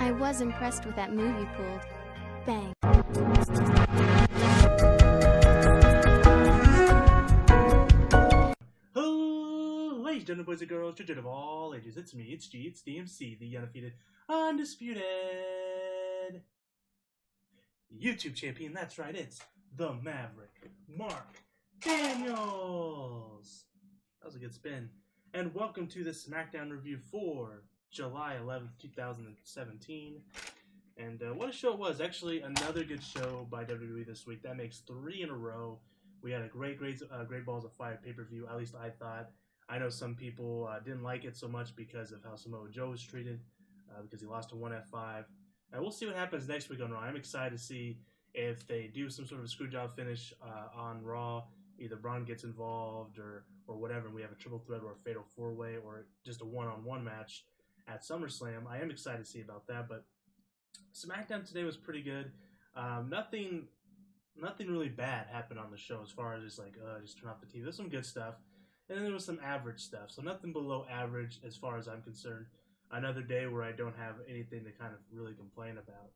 I was impressed with that move you pulled. Bang. Hello, ladies, gentlemen, boys and girls, children of all ages. It's me, it's G, it's DMC, the undefeated, undisputed YouTube champion. That's right, it's the Maverick, Mark Daniels. That was a good spin. And welcome to the Smackdown review for July 11th, 2017. And what a show it was. Actually, another good show by WWE this week. That makes 3 in a row. We had a great Balls of Fire pay-per-view, at least I thought. I know some people didn't like it so much because of how Samoa Joe was treated, because he lost to 1F5. And we'll see what happens next week on Raw. I'm excited to see if they do some sort of a screwjob finish on Raw. Either Braun gets involved or whatever, and we have a triple threat or a fatal four-way or just a one-on-one match at SummerSlam. I am excited to see about that, but SmackDown today was pretty good. Nothing really bad happened on the show as far as just turn off the TV. There's some good stuff, and then there was some average stuff. So nothing below average as far as I'm concerned. Another day where I don't have anything to kind of really complain about.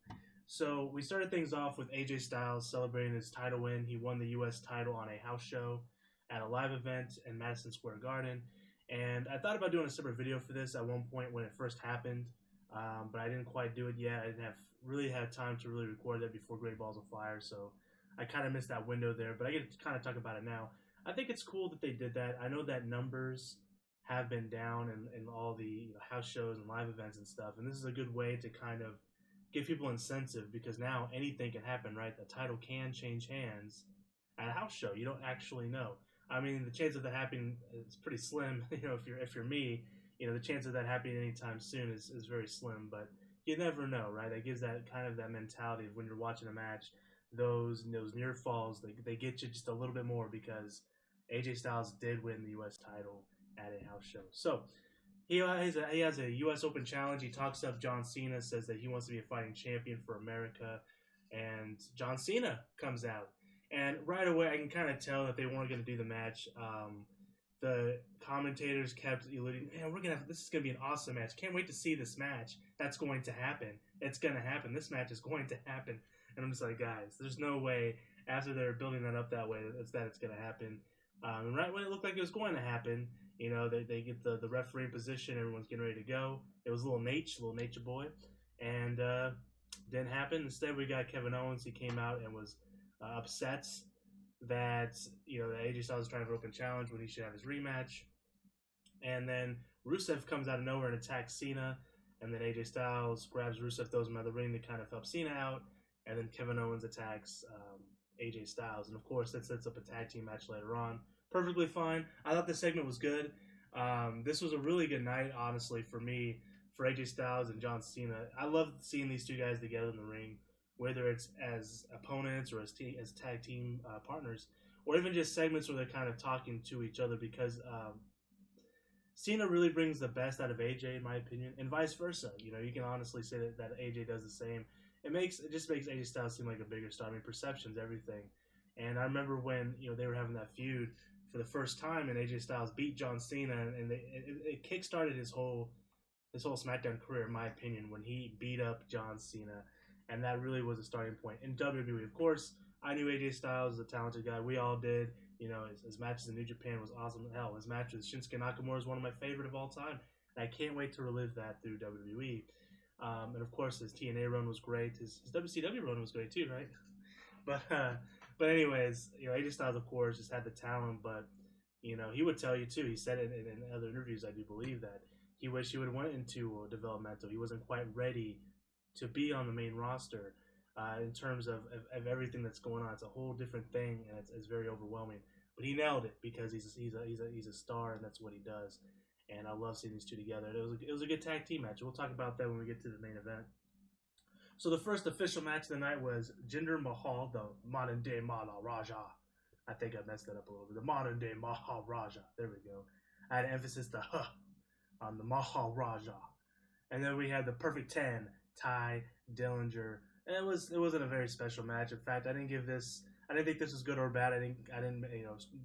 So we started things off with AJ Styles celebrating his title win. He won the U.S. title on a house show at a live event in Madison Square Garden. And I thought about doing a separate video for this at one point when it first happened, but I didn't quite do it yet. I didn't really have time to really record that before Great Balls of Fire, so I kind of missed that window there, but I get to kind of talk about it now. I think it's cool that they did that. I know that numbers have been down in all the house shows and live events and stuff, and this is a good way to kind of give people incentive, because now anything can happen, right? The title can change hands at a house show. You don't actually know. I mean, the chance of that happening is pretty slim. If you're me, the chance of that happening anytime soon is very slim. But you never know, right? That gives that kind of that mentality of when you're watching a match, those near falls, they get you just a little bit more, because AJ Styles did win the U.S. title at a house show. So he has a U.S. Open challenge. He talks up John Cena, says that he wants to be a fighting champion for America, and John Cena comes out. And right away, I can kind of tell that they weren't going to do the match. The commentators kept alluding, "Man, this is going to be an awesome match. Can't wait to see this match. That's going to happen. It's going to happen. This match is going to happen." And I'm just like, guys, there's no way after they're building that up that way it's going to happen. And right when it looked like it was going to happen, they get the referee in position. Everyone's getting ready to go. It was little Nature Boy, and didn't happen. Instead, we got Kevin Owens. He came out and was upset that that AJ Styles is trying to open challenge when he should have his rematch. And then Rusev comes out of nowhere and attacks Cena, and then AJ Styles grabs Rusev, throws him out of the ring to kind of help Cena out, and then Kevin Owens attacks AJ Styles, and of course that sets up a tag team match later on. Perfectly fine. I thought this segment was good. This was a really good night, honestly, for me, for AJ Styles and John Cena. I love seeing these two guys together in the ring, whether it's as opponents or as tag team partners, or even just segments where they're kind of talking to each other, because Cena really brings the best out of AJ, in my opinion, and vice versa. You can honestly say that AJ does the same. It just makes AJ Styles seem like a bigger star. I mean, perception's everything. And I remember when they were having that feud for the first time, and AJ Styles beat John Cena, and it kickstarted his whole SmackDown career, in my opinion, when he beat up John Cena. And that really was a starting point in WWE. Of course, I knew AJ Styles was a talented guy. We all did. His matches in New Japan was awesome. Hell, his match with Shinsuke Nakamura is one of my favorite of all time. And I can't wait to relive that through WWE. And of course, his TNA run was great. His WCW run was great too, right? But anyways, AJ Styles, of course, just had the talent. But he would tell you too. He said it in other interviews. I do believe that he wished he would have went into developmental. He wasn't quite ready to be on the main roster in terms of everything that's going on. It's a whole different thing, and it's very overwhelming. But he nailed it, because he's a star, and that's what he does. And I love seeing these two together. It was a good tag team match. We'll talk about that when we get to the main event. So the first official match of the night was Jinder Mahal, the modern day Maharaja. I think I messed that up a little bit. The modern day Maharaja. There we go. I had emphasis the on the Maharaja. And then we had the Perfect 10, Ty Dillinger. And it wasn't a very special match. In fact, I didn't think this was good or bad. I didn't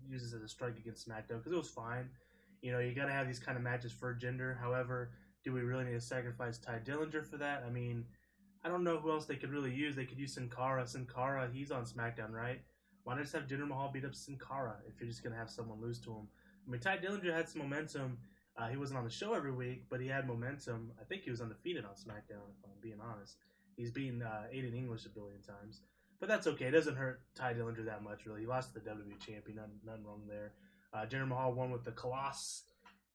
use this as a strike against SmackDown, because it was fine. You got to have these kind of matches for Jinder. However, Do we really need to sacrifice Ty Dillinger for that? I mean, I don't know who else they could really use. They could use Sin Cara. Sin Cara, he's on SmackDown, right? Why not just have Jinder Mahal beat up Sin Cara if you're just going to have someone lose to him? I mean, Ty Dillinger had some momentum. He wasn't on the show every week, but he had momentum. I think he was undefeated on SmackDown, if I'm being honest. He's beaten Aiden English a billion times. But that's okay. It doesn't hurt Ty Dillinger that much, really. He lost to the WWE champion. Nothing wrong there. Jinder Mahal won with the Colossus.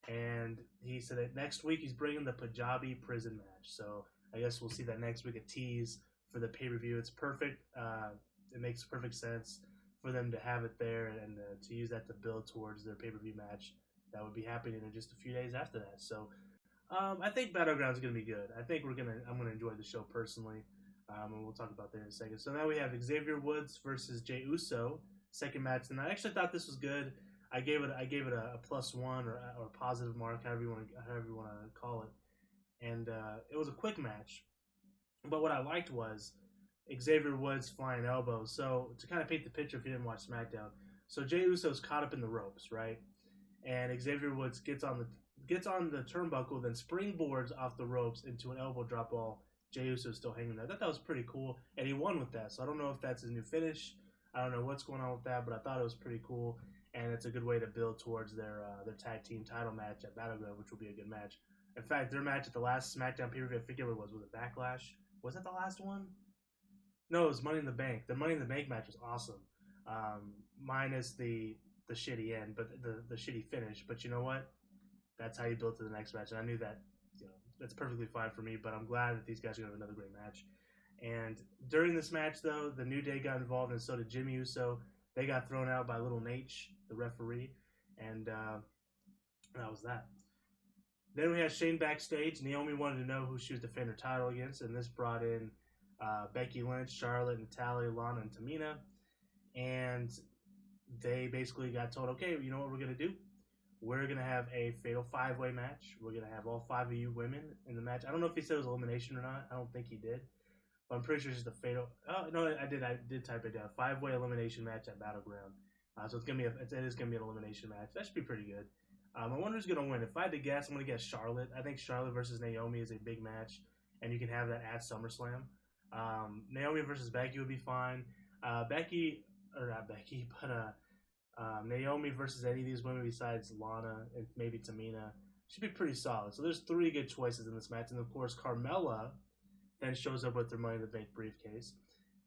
And he said that next week he's bringing the Punjabi prison match. So I guess we'll see that next week, a tease for the pay-per-view. It's perfect. It makes perfect sense for them to have it there and to use that to build towards their pay-per-view match that would be happening in just a few days after that. So I think Battleground is going to be good. I think I'm going to enjoy the show personally, and we'll talk about that in a second. So now we have Xavier Woods versus Jey Uso, second match, and I actually thought this was good. I gave it a +1 or positive mark, however you want to call it, and it was a quick match. But what I liked was Xavier Woods flying elbows. So to kind of paint the picture, if you didn't watch SmackDown, so Jey Uso's caught up in the ropes, right? And Xavier Woods gets on the turnbuckle, then springboards off the ropes into an elbow drop ball. Jey Uso's still hanging there. I thought that was pretty cool, and he won with that. So I don't know if that's his new finish. I don't know what's going on with that, but I thought it was pretty cool, and it's a good way to build towards their tag team title match at Battleground, which will be a good match. In fact, their match at the last SmackDown pay-per-view, I forget what it was. Was it Backlash? Was that the last one? No, it was Money in the Bank. The Money in the Bank match was awesome, minus the shitty end, but the shitty finish. But you know what? That's how you build to the next match, and I knew that. That's perfectly fine for me. But I'm glad that these guys are gonna have another great match. And during this match, though, the New Day got involved, and so did Jimmy Uso. They got thrown out by Little Nate, the referee, and that was that. Then we had Shane backstage. Naomi wanted to know who she was defending her title against, and this brought in Becky Lynch, Charlotte, Natalya, Lana, and Tamina. And they basically got told, okay, you know what we're going to do? We're going to have a fatal 5-way match. We're going to have all 5 of you women in the match. I don't know if he said it was elimination or not. I don't think he did. But I'm pretty sure it's just a fatal. Oh, no, I did type it down. 5-way elimination match at Battleground. So it is going to be an elimination match. That should be pretty good. I wonder who's going to win. If I had to guess, I'm going to guess Charlotte. I think Charlotte versus Naomi is a big match, and you can have that at SummerSlam. Naomi versus Becky would be fine. Naomi versus any of these women besides Lana and maybe Tamina should be pretty solid. So there's 3 good choices in this match. And, of course, Carmella then shows up with their Money in the Bank briefcase.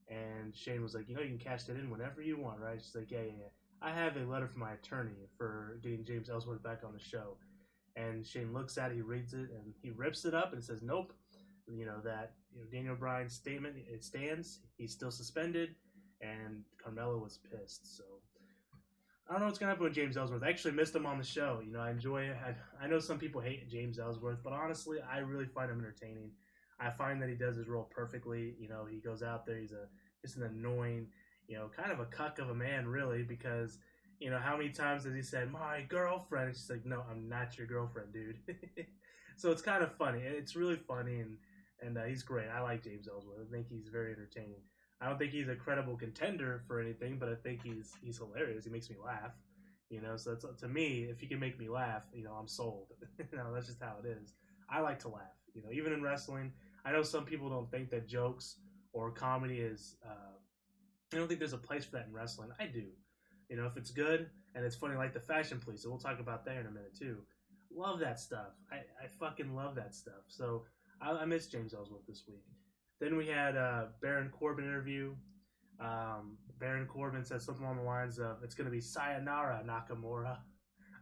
And Shane was like, you can cash that in whenever you want, right? She's like, yeah. I have a letter from my attorney for getting James Ellsworth back on the show. And Shane looks at it, he reads it, and he rips it up and says, nope. Daniel Bryan's statement, it stands. He's still suspended. And Carmella was pissed. So I don't know what's going to happen with James Ellsworth. I actually missed him on the show. I enjoy it. I know some people hate James Ellsworth, but honestly, I really find him entertaining. I find that he does his role perfectly. He goes out there, he's just an annoying, kind of a cuck of a man, really, because, how many times has he said, my girlfriend? And she's like, no, I'm not your girlfriend, dude. So it's kind of funny. It's really funny, and he's great. I like James Ellsworth. I think he's very entertaining. I don't think he's a credible contender for anything, but I think he's hilarious. He makes me laugh, So that's, to me, if he can make me laugh, I'm sold. That's just how it is. I like to laugh, even in wrestling. I know some people don't think that jokes or comedy is. I don't think there's a place for that in wrestling. I do. If it's good and it's funny, like the Fashion Police. So we'll talk about that in a minute too. Love that stuff. I fucking love that stuff. So I miss James Ellsworth this week. Then we had Baron Corbin interview. Baron Corbin said something along the lines of, it's going to be sayonara, Nakamura.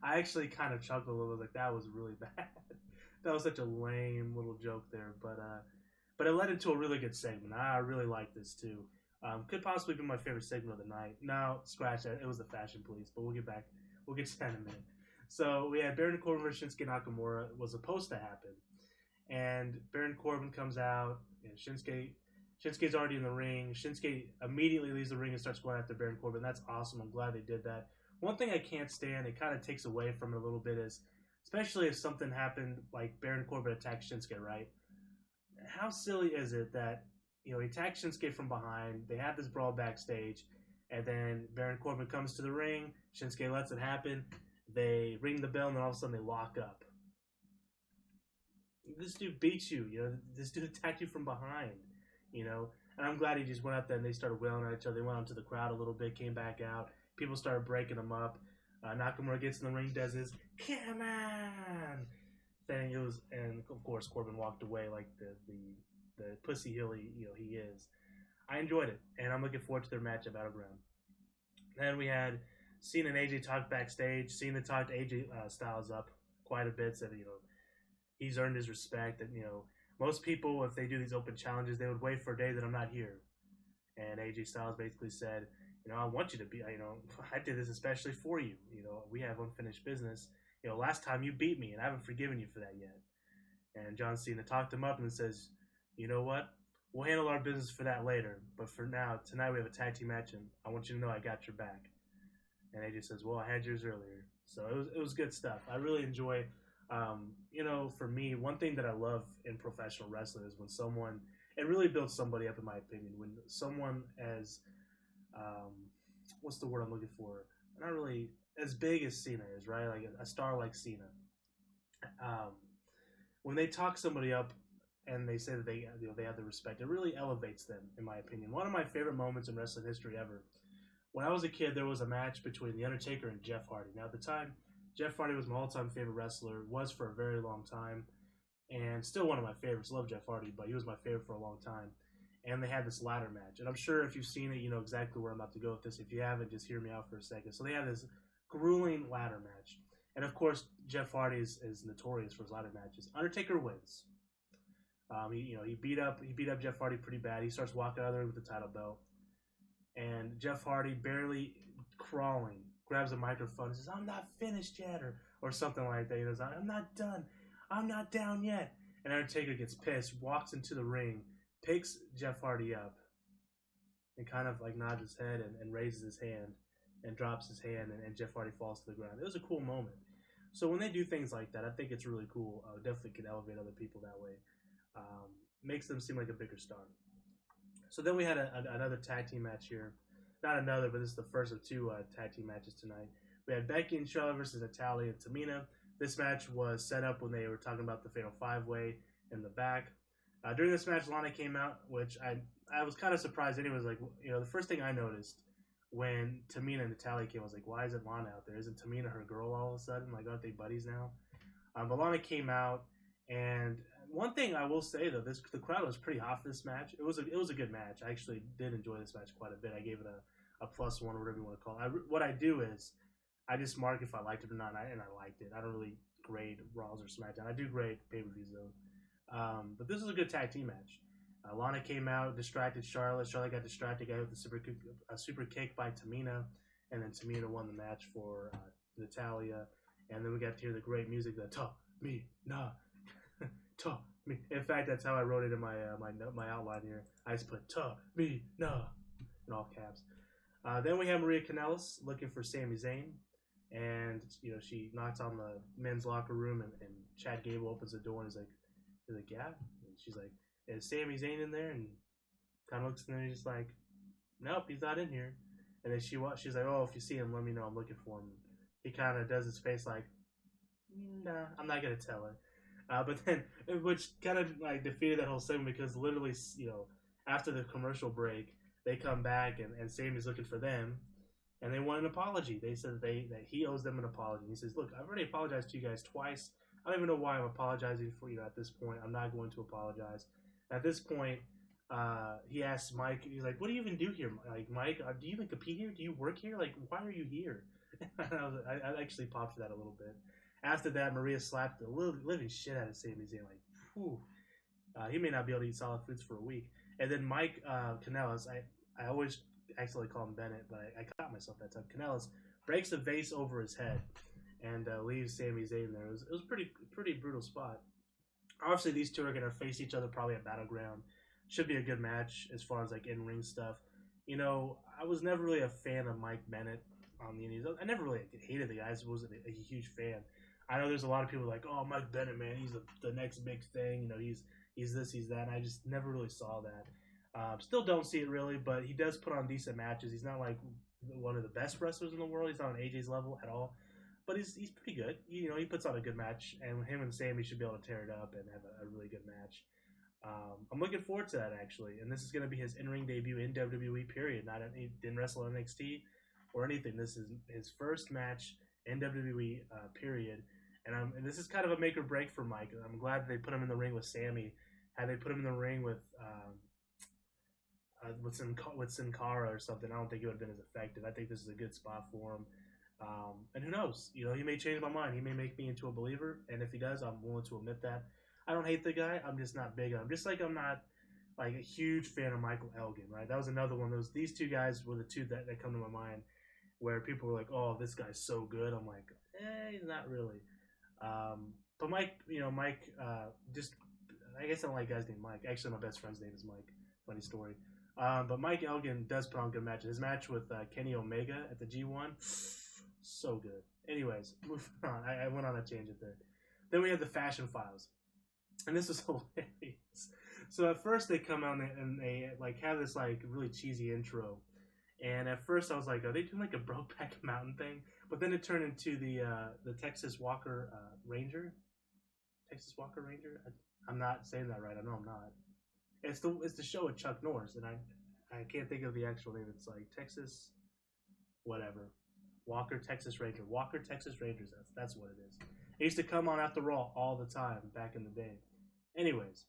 I actually kind of chuckled a little, like, that was really bad. That was such a lame little joke there. But it led into a really good segment. I really like this, too. Could possibly be my favorite segment of the night. No, scratch that. It was the Fashion Police, but we'll get to that in a minute. So we had Baron Corbin versus Shinsuke Nakamura. It was supposed to happen. And Baron Corbin comes out, Shinsuke's already in the ring. Shinsuke immediately leaves the ring and starts going after Baron Corbin. That's awesome. I'm glad they did that. One thing I can't stand, it kind of takes away from it a little bit, is especially if something happened like Baron Corbin attacked Shinsuke, right? How silly is it that, he attacks Shinsuke from behind, they have this brawl backstage, and then Baron Corbin comes to the ring, Shinsuke lets it happen, they ring the bell, and then all of a sudden they lock up. this dude beats you. You know, this dude attacked you from behind. You know, and I'm glad he just went out there and they started wailing at each other. They went out into the crowd a little bit, came back out. People started breaking them up. Nakamura gets in the ring, does his "come on" thing. It was, and of course Corbin walked away like the pussy heel he is. I enjoyed it, and I'm looking forward to their match at Battleground. Then we had Cena and AJ talk backstage. Cena talked AJ Styles up quite a bit, said he's earned his respect, and most people, if they do these open challenges, they would wait for a day that I'm not here. And AJ Styles basically said, I want you to be, I did this especially for you. We have unfinished business. Last time you beat me, and I haven't forgiven you for that yet. And John Cena talked him up and says, you know what? We'll handle our business for that later. But for now, tonight we have a tag team match, and I want you to know I got your back. And AJ says, well, I had yours earlier. So it was good stuff. I really enjoy, for me, one thing that I love in professional wrestling is when someone, it really builds somebody up, in my opinion. When someone as, what's the word I'm looking for? Not really as big as Cena is, right? Like a star like Cena. When they talk somebody up and they say that they have the respect, it really elevates them, in my opinion. One of my favorite moments in wrestling history ever. When I was a kid, there was a match between The Undertaker and Jeff Hardy. Now, at the time, Jeff Hardy was my all-time favorite wrestler, was for a very long time, and still one of my favorites. Love Jeff Hardy, but he was my favorite for a long time. And they had this ladder match. And I'm sure if you've seen it, you know exactly where I'm about to go with this. If you haven't, just hear me out for a second. So they had this grueling ladder match. And, of course, Jeff Hardy is notorious for his ladder matches. Undertaker wins. He beat up Jeff Hardy pretty bad. He starts walking out of there with the title belt. And Jeff Hardy, barely crawling, grabs a microphone and says, I'm not finished yet, or something like that. He goes, I'm not done. I'm not down yet. And Undertaker gets pissed, walks into the ring, picks Jeff Hardy up, and kind of like nods his head and raises his hand and drops his hand, and Jeff Hardy falls to the ground. It was a cool moment. So when they do things like that, I think it's really cool. Definitely can elevate other people that way. Makes them seem like a bigger star. So then we had another tag team match here. Not another, but this is the first of two tag team matches tonight. We had Becky and Charlotte versus Natalya and Tamina. This match was set up when they were talking about the Fatal 5-Way in the back. During this match, Lana came out, which I was kind of surprised. Anyways, the first thing I noticed when Tamina and Natalya came, I was like, why isn't Lana out there? Isn't Tamina her girl all of a sudden? Like, aren't they buddies now? But Lana came out, and one thing I will say though, the crowd was pretty hot for this match. It was a good match. I actually did enjoy this match quite a bit. I gave it a +1 or whatever you want to call it. What I do is I just mark if I liked it or not, and I liked it. I don't really grade Raws or SmackDown. I do grade pay-per-views though. But this was a good tag team match. Lana came out, distracted Charlotte. Charlotte got distracted, got hit with a super kick by Tamina, and then Tamina won the match for Natalya. And then we got to hear the great music, the Ta-mi-na. Me. In fact, that's how I wrote it in my outline here. I just put Ta-mi-na in all caps. Then we have Maria Kanellis looking for Sami Zayn, and she knocks on the men's locker room, and Chad Gable opens the door and he's like, yeah. And she's like, is Sami Zayn in there? And kind of looks in there and he's like, nope, he's not in here. And then she's like, oh, if you see him, let me know. I'm looking for him. He kind of does his face like, nah, I'm not gonna tell her. But then, which kind of like defeated that whole segment because literally, after the commercial break, they come back and Sami's looking for them, and they want an apology. They said that he owes them an apology. He says, "Look, I've already apologized to you guys twice. I don't even know why I'm apologizing for you at this point. I'm not going to apologize." At this point, he asks Mike. He's like, "What do you even do here? Like, Mike, do you even compete here? Do you work here? Like, why are you here?" I actually popped for that a little bit. After that, Maria slapped the living shit out of Sami Zayn. Like, whew. He may not be able to eat solid foods for a week. And then Mike Kanellis, I always accidentally call him Bennett, but I caught myself that time. Kanellis breaks a vase over his head and leaves Sami Zayn there. It was pretty brutal spot. Obviously, these two are going to face each other probably at Battleground. Should be a good match as far as like in-ring stuff. I was never really a fan of Mike Bennett on the Indies. I never really hated the guy. I wasn't a huge fan. I know there's a lot of people like, oh, Mike Bennett, man, he's the next big thing. He's this, he's that. And I just never really saw that. Still don't see it really, but he does put on decent matches. He's not like one of the best wrestlers in the world. He's not on AJ's level at all. but he's pretty good. He puts on a good match, and him and Sammy should be able to tear it up and have a really good match. I'm looking forward to that, actually, and this is going to be his in-ring debut in WWE. Period. He didn't wrestle NXT or anything. This is his first match in WWE. Period. And this is kind of a make or break for Mike. I'm glad they put him in the ring with Sammy. Had they put him in the ring with with Sin Cara or something, I don't think it would have been as effective. I think this is a good spot for him. And who knows? He may change my mind. He may make me into a believer, and if he does, I'm willing to admit that. I don't hate the guy. I'm just not big on him. Just like I'm not like a huge fan of Michael Elgin, right? That was another one. These two guys were the two that come to my mind where people were like, "Oh, this guy's so good." I'm like, he's not really. But Mike, just I guess I don't like guys named Mike. Actually, my best friend's name is Mike. Funny story. But Mike Elgin does put on good matches. His match with Kenny Omega at the G1, so good. Anyways, moving on. I went on a tangent there. Then we have the Fashion Files, and this was hilarious. So at first they come out and they like have this like really cheesy intro, and at first I was like, are they doing like a Brokeback Mountain thing? But then it turned into the Texas Walker Ranger. Texas Walker Ranger. I'm not saying that right. I know I'm not. It's the show with Chuck Norris, and I can't think of the actual name. It's like Texas, whatever, Walker Texas Ranger, Walker Texas Rangers. That's what it is. It used to come on after Raw all the time back in the day. Anyways,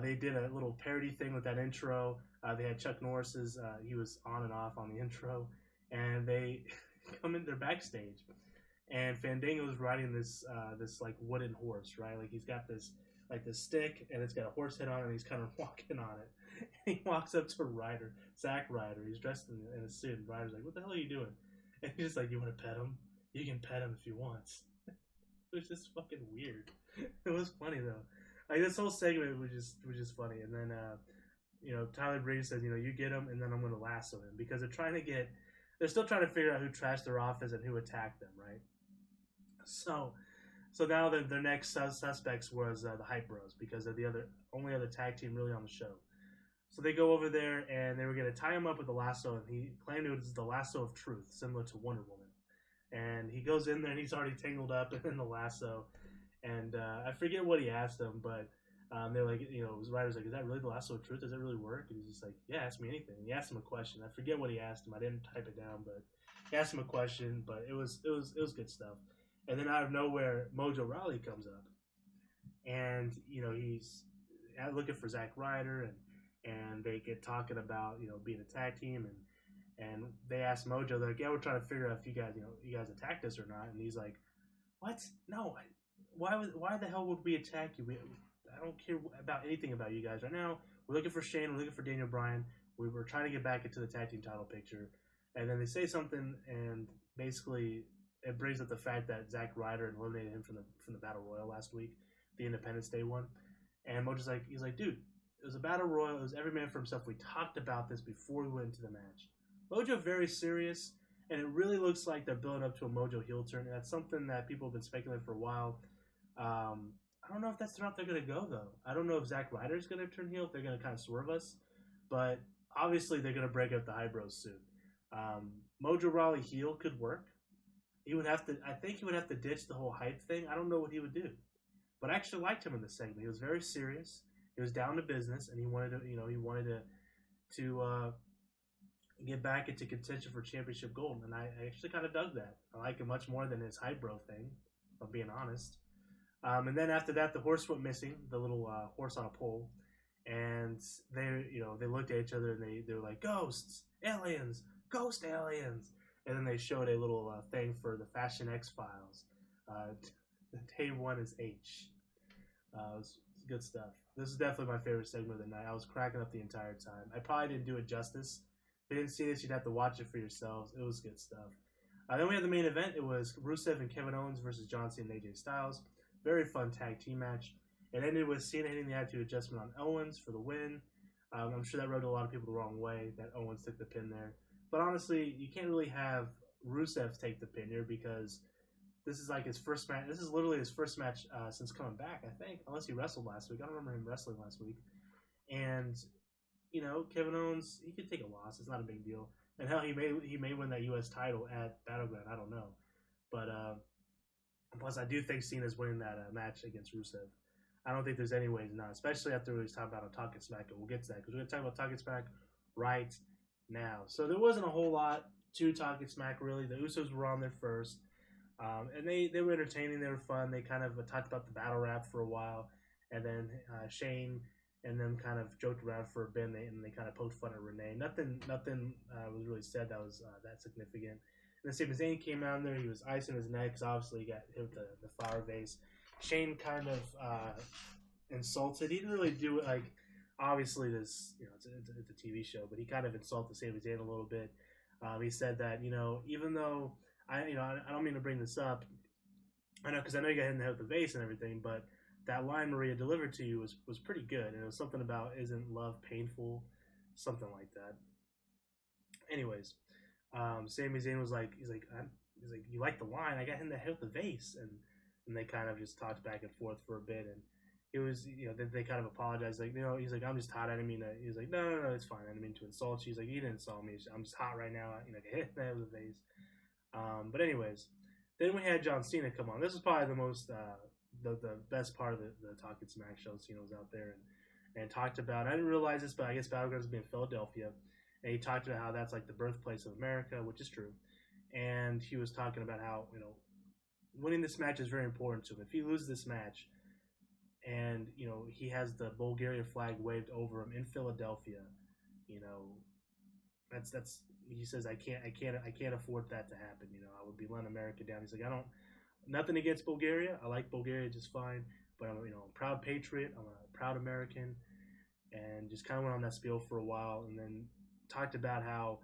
they did a little parody thing with that intro. They had Chuck Norris's. He was on and off on the intro, and they come in their backstage, and Fandango's riding this like wooden horse, right? Like he's got this stick, and it's got a horse head on it, and he's kind of walking on it. And he walks up to Ryder, Zack Ryder. He's dressed in a suit, and Ryder's like, "What the hell are you doing?" And he's just like, "You want to pet him? You can pet him if you want." It was just fucking weird. It was funny though. Like this whole segment was just funny. And then Tyler Breeze says, "You get him, and then I'm gonna lasso him," because they're still trying to figure out who trashed their office and who attacked them, right? So now their next suspects was the Hype Bros, because they're the only other tag team really on the show. So they go over there, and they were going to tie him up with a lasso, and he claimed it was the lasso of truth, similar to Wonder Woman. And he goes in there, and he's already tangled up in the lasso. And I forget what he asked them, but they're like, Ryder's like, "Is that really the lasso of truth? Does it really work?" And he's just like, "Yeah, ask me anything." And he asked him a question. I forget what he asked him. I didn't type it down, but he asked him a question. But it was good stuff. And then out of nowhere, Mojo Rawley comes up, and he's looking for Zack Ryder, and they get talking about being a tag team, and they ask Mojo, they're like, "Yeah, we're trying to figure out if you guys attacked us or not." And he's like, "What? No, why the hell would we attack you? I don't care about anything about you guys right now. We're looking for Shane. We're looking for Daniel Bryan. We were trying to get back into the tag team title picture." And then they say something, and basically it brings up the fact that Zack Ryder eliminated him from the Battle Royal last week, the Independence Day one. And Mojo's like, he's like, "Dude, it was a Battle Royal. It was every man for himself. We talked about this before we went into the match." Mojo very serious, and it really looks like they're building up to a Mojo heel turn. And that's something that people have been speculating for a while. I don't know if that's the route they're going to go, though. I don't know if Zack Ryder's going to turn heel, if they're going to kind of swerve us. But obviously they're going to break up the High Bros soon. Mojo Rawley heel could work. I think he would have to ditch the whole hype thing. I don't know what he would do. But I actually liked him in this segment. He was very serious. He was down to business, and he wanted to get back into contention for championship gold. And I actually kind of dug that. I like it much more than his hype bro thing, if I'm being honest. And then after that, the horse went missing, the little horse on a pole. And they looked at each other, and they were like, "Ghosts, aliens, ghost aliens." And then they showed a little thing for the Fashion X-Files. Day 1 is H. It was good stuff. This is definitely my favorite segment of the night. I was cracking up the entire time. I probably didn't do it justice. If you didn't see this, you'd have to watch it for yourselves. It was good stuff. Then we had the main event. It was Rusev and Kevin Owens versus John Cena and AJ Styles. Very fun tag team match. It ended with Cena hitting the attitude adjustment on Owens for the win. I'm sure that rubbed a lot of people the wrong way, that Owens took the pin there. But honestly, you can't really have Rusev take the pin here, because this is like his first match. This is literally his first match since coming back, I think, unless he wrestled last week. I don't remember him wrestling last week. And Kevin Owens, he could take a loss. It's not a big deal. And hell, he may win that U.S. title at Battleground. I don't know. But Plus, I do think Cena's winning that match against Rusev. I don't think there's any way he's not, especially after we was talking about on Talking Smack, and we'll get to that because we're going to talk about Talking Smack right now. So there wasn't a whole lot to Talking Smack, really. The Usos were on there first, and they were entertaining. They were fun. They kind of talked about the battle rap for a while, and then Shane and them kind of joked around for a bit, and they kind of poked fun at Renee. Nothing was really said that was that significant. And then Sami Zayn came out there. He was icing his neck because obviously he got hit with the flower vase. Shane kind of insulted. He didn't really do it like, obviously this, it's a TV show, but he kind of insulted Sami Zayn a little bit. He said that, even though I don't mean to bring this up, I know because I know you got hit in the head with the vase and everything, but that line Maria delivered to you was pretty good, and it was something about "Isn't love painful?" Something like that. Anyways, Sami Zayn was like, he's like, you like the line? I got hit in the head with the vase, and they kind of just talked back and forth for a bit, and it was, they kind of apologized, like, he's like, I'm just hot, I didn't mean to, he was like, no, it's fine, I didn't mean to insult you. He's like, you didn't insult me, I'm just hot right now, get hit in the head with the vase. But anyways, then we had John Cena come on. This is probably the most, the best part of the Talking Smack show. Cena was out there and talked about, I didn't realize this, but I guess Battleground is being Philadelphia, and he talked about how that's like the birthplace of America, which is true, and he was talking about how, winning this match is very important to him. If he loses this match, and he has the Bulgaria flag waved over him in Philadelphia, that's he says I can't afford that to happen. I would be letting America down. He's like, nothing against Bulgaria. I like Bulgaria just fine, but I'm a proud patriot. I'm a proud American, and just kind of went on that spiel for a while, and then talked about how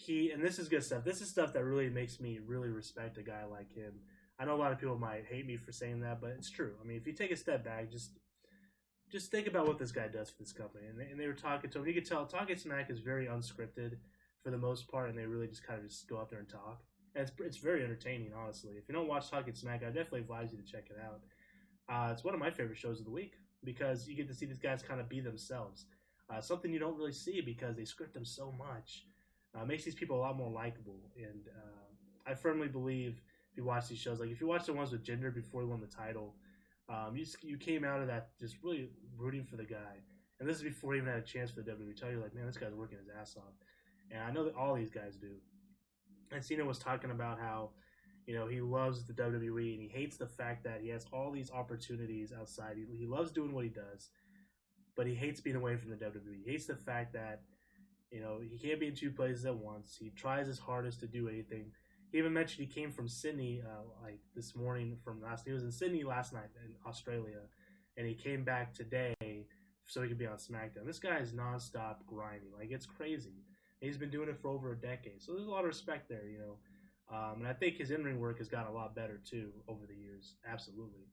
and this is good stuff. This is stuff that really makes me really respect a guy like him. I know a lot of people might hate me for saying that, but it's true. I mean, if you take a step back, just think about what this guy does for this company. And they were talking to him. You could tell Talking Smack is very unscripted for the most part, and they really just kind of just go out there and talk. And it's very entertaining, honestly. If you don't watch Talking Smack, I definitely advise you to check it out. It's one of my favorite shows of the week because you get to see these guys kind of be themselves. Something you don't really see because they script them so much. Makes these people a lot more likable. And I firmly believe if you watch these shows, like if you watch the ones with Jinder before he won the title, you came out of that just really rooting for the guy. And this is before he even had a chance for the WWE title. You're like, man, this guy's working his ass off. And I know that all these guys do. And Cena was talking about how, he loves the WWE and he hates the fact that he has all these opportunities outside. He loves doing what he does, but he hates being away from the WWE. He hates the fact that, he can't be in two places at once. He tries his hardest to do anything. He even mentioned he came from Sydney, like this morning he was in Sydney last night in Australia, and he came back today so he could be on SmackDown. This guy is nonstop grinding. Like, it's crazy. And he's been doing it for over a decade. So there's a lot of respect there, And I think his in-ring work has gotten a lot better, too, over the years. Absolutely.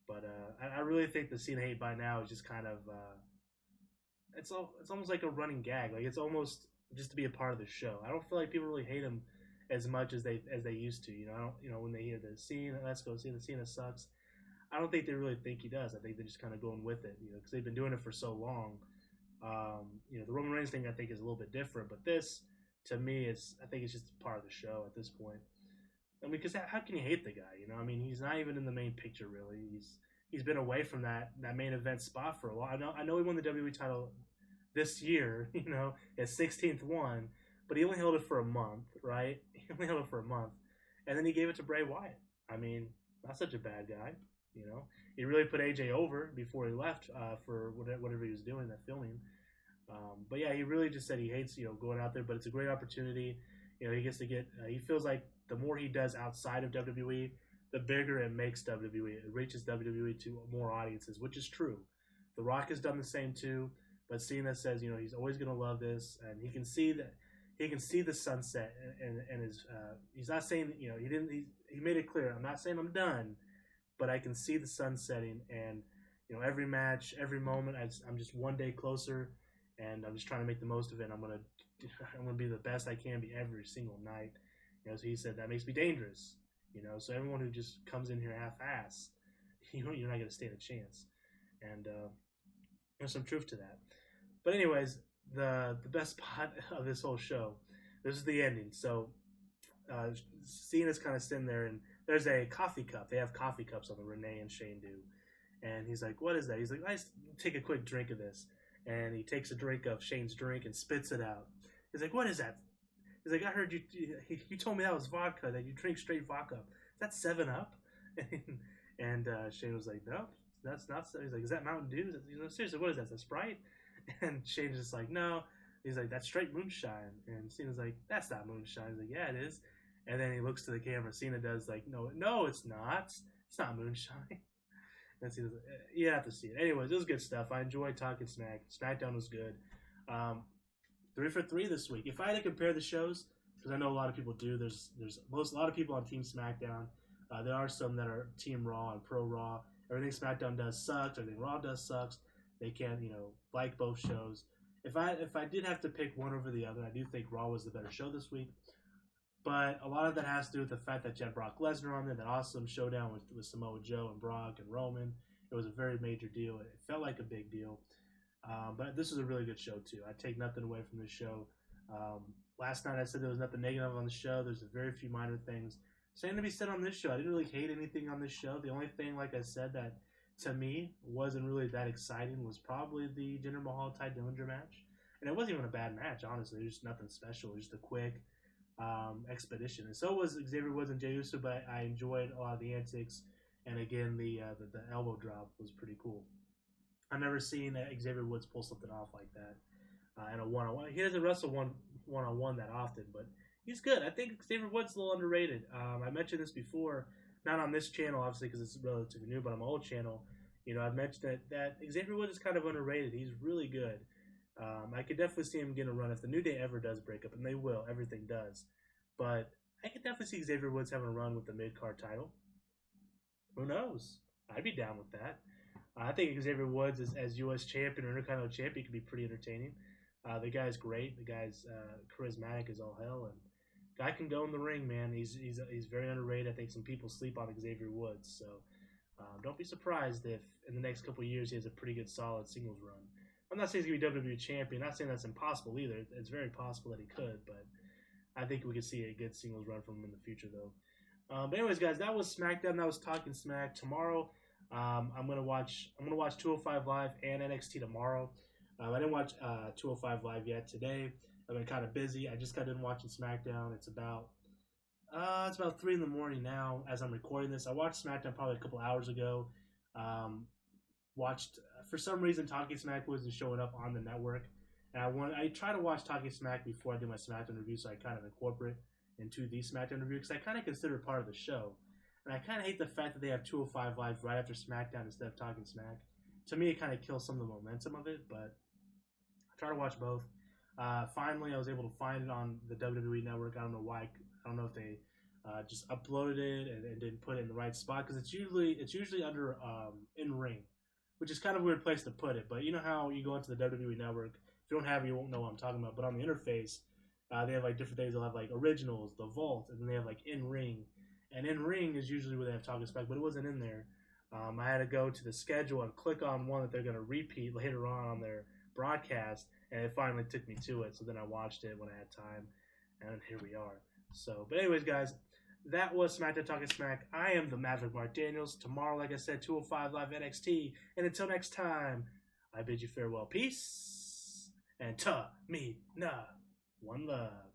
But I really think the Cena hate by now is just kind of, it's almost like a running gag. Like, it's almost just to be a part of the show. I don't feel like people really hate him as much as they used to. When they hear the Cena, let's go see the Cena sucks. I don't think they really think he does. I think they're just kind of going with it, because they've been doing it for so long. The Roman Reigns thing I think is a little bit different, but this, to me, I think it's just part of the show at this point. I mean, because how can you hate the guy? I mean, he's not even in the main picture really. He's been away from that main event spot for a while. I know he won the WWE title this year, his 16th one, but he only held it for a month, right? He only held it for a month, and then he gave it to Bray Wyatt. I mean, not such a bad guy, He really put AJ over before he left for whatever he was doing, that filming. But yeah, he really just said he hates, going out there, but it's a great opportunity. He gets to he feels like the more he does outside of WWE, the bigger it makes WWE. It reaches WWE to more audiences, which is true. The Rock has done the same too, but Cena says, he's always going to love this, and he can see that. He can see the sunset, and his. He's not saying, he made it clear. I'm not saying I'm done, but I can see the sun setting, and every match, every moment, I'm just one day closer, and I'm just trying to make the most of it. I'm gonna be the best I can be every single night. So he said that makes me dangerous. So everyone who just comes in here half-ass, you're not gonna stand a chance, and there's some truth to that. But anyways, the best part of this whole show, this is the ending. So Cena's kind of sitting there, and there's a coffee cup. They have coffee cups on the Renee and Shane do. And he's like, what is that? He's like, I just take a quick drink of this. And he takes a drink of Shane's drink and spits it out. He's like, what is that? He's like, I heard you told me that was vodka, that you drink straight vodka. Is that 7-Up? And Shane was like, no, that's not. He's like, is that Mountain Dew? Seriously, what is that? Is that Sprite? And Shane's just like, no. He's like, that's straight moonshine. And Cena's like, that's not moonshine. He's like, yeah, it is. And then he looks to the camera. Cena does like, no, it's not. It's not moonshine. And Cena's like, you have to see it. Anyways, it was good stuff. I enjoyed talking Smack. Smackdown was good. 3 for 3 this week. If I had to compare the shows, because I know a lot of people do, there's a lot of people on Team SmackDown. There are some that are Team Raw and Pro Raw. Everything SmackDown does sucks. Everything Raw does sucks. They can't, like both shows. If I did have to pick one over the other, I do think Raw was the better show this week. But a lot of that has to do with the fact that you had Brock Lesnar on there, that awesome showdown with Samoa Joe and Brock and Roman. It was a very major deal. It felt like a big deal. But this is a really good show, too. I take nothing away from this show. Last night I said there was nothing negative on the show. There's very few minor things. Same to be said on this show. I didn't really hate anything on this show. The only thing, like I said, that to me wasn't really that exciting was probably the Jinder Mahal Ty Dillinger match. And it wasn't even a bad match, honestly. It was just nothing special. It was just a quick expedition. And so was Xavier Woods and Jey Uso, but I enjoyed a lot of the antics. And again, the elbow drop was pretty cool. I've never seen Xavier Woods pull something off like that in a one-on-one. He doesn't wrestle one-on-one that often, but he's good. I think Xavier Woods is a little underrated. I mentioned this before, not on this channel, obviously, because it's relatively new, but on my old channel, I've mentioned that Xavier Woods is kind of underrated. He's really good. I could definitely see him getting a run if the New Day ever does break up, and they will. Everything does. But I could definitely see Xavier Woods having a run with the mid-card title. Who knows? I'd be down with that. I think Xavier Woods as U.S. champion or Intercontinental champion could be pretty entertaining. The guy's great. The guy's charismatic as all hell, and guy can go in the ring, man. He's very underrated. I think some people sleep on Xavier Woods, so don't be surprised if in the next couple of years he has a pretty good, solid singles run. I'm not saying he's going to be WWE champion. I'm not saying that's impossible either. It's very possible that he could, but I think we could see a good singles run from him in the future, though. But anyways, guys, that was SmackDown. That was Talking Smack. Tomorrow, I'm gonna watch 205 Live and NXT tomorrow. I didn't watch 205 Live yet today. I've been kind of busy. I just got done watching SmackDown. It's about 3 in the morning now as I'm recording this. I watched SmackDown probably a couple hours ago. Watched for some reason Talking Smack wasn't showing up on the network, and I try to watch Talking Smack before I do my SmackDown review, so I kind of incorporate into the SmackDown review because I kind of consider it part of the show. And I kind of hate the fact that they have 205 Live right after SmackDown instead of Talking Smack. To me, it kind of kills some of the momentum of it, but I try to watch both. Finally, I was able to find it on the WWE Network. I don't know why. I don't know if they just uploaded it and didn't put it in the right spot because it's usually under in ring, which is kind of a weird place to put it. But you know how you go into the WWE Network, if you don't have it, you won't know what I'm talking about. But on the interface, they have like different things. They'll have like originals, the vault, and then they have like in ring. And in ring is usually where they have Talking Smack, but it wasn't in there. I had to go to the schedule and click on one that they're going to repeat later on their broadcast, and it finally took me to it. So then I watched it when I had time, and here we are. So, but anyways, guys, that was SmackDown Talking Smack. I am the Maverick Mark Daniels. Tomorrow, like I said, 205 Live NXT. And until next time, I bid you farewell. Peace. And ta me na. One love.